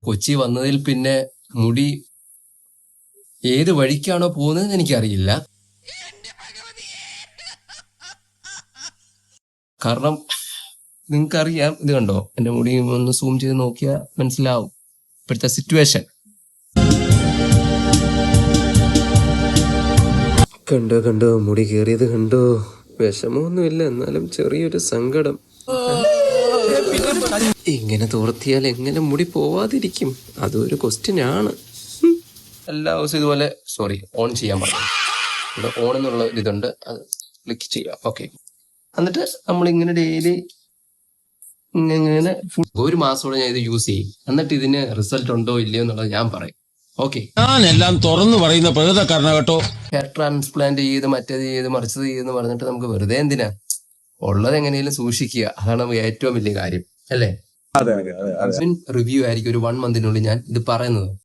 കൊച്ചി വന്നതിൽ പിന്നെ മുടി ഏത് വഴിക്കാണോ പോകുന്നതെന്ന് എനിക്കറിയില്ല. കാരണം നിങ്ങൾക്കറിയാം, ഇത് കണ്ടോ, എന്റെ മുടി ഒന്ന് സൂം ചെയ്ത് നോക്കിയാൽ മനസ്സിലാവും ഇപ്പോഴത്തെ സിറ്റുവേഷൻ. കണ്ടോ മുടി കയറിയത് കണ്ടോ. വിഷമമൊന്നുമില്ല, എന്നാലും ചെറിയൊരു സങ്കടം. ഇങ്ങനെ തോർത്തിയാൽ എങ്ങനെ മുടി പോവാതിരിക്കും? അതൊരു ക്വസ്റ്റ്യൻ ആണ്. എല്ലാ ദിവസവും ഇതുപോലെ ഓൺ ചെയ്യാൻ പറഞ്ഞു. ഇവിടെ ഓൺ എന്നുള്ള ഇതുണ്ട്, അത് ക്ലിക്ക് ചെയ്യാം. ഓക്കെ, എന്നിട്ട് നമ്മളിങ്ങനെ ഡെയിലി ഇങ്ങനെ 1 മാസത്തോടെ ഞാൻ ഇത് യൂസ് ചെയ്യും. എന്നിട്ട് ഇതിന് റിസൾട്ട് ഉണ്ടോ ഇല്ലയോ എന്നുള്ളത് ഞാൻ പറയും. ഓക്കെ, ഞാനെല്ലാം തുറന്നു പറയുന്ന പ്രകൃതക്കാരന കേട്ടോ. ഹെയർ ട്രാൻസ്പ്ലാന്റ് ചെയ്ത് മറ്റേത് ചെയ്ത് മറിച്ചത് ചെയ്തെന്ന് പറഞ്ഞിട്ട് നമുക്ക് വെറുതെ എന്തിനാ? ഉള്ളത് എങ്ങനെയും സൂക്ഷിക്കുക, അതാണ് നമുക്ക് ഏറ്റവും വലിയ കാര്യം, അല്ലേ? അതെ. റിവ്യൂ ആയിരിക്കും ഒരു 1 മന്തിനുള്ളിൽ ഞാൻ ഇത് പറയുന്നത്.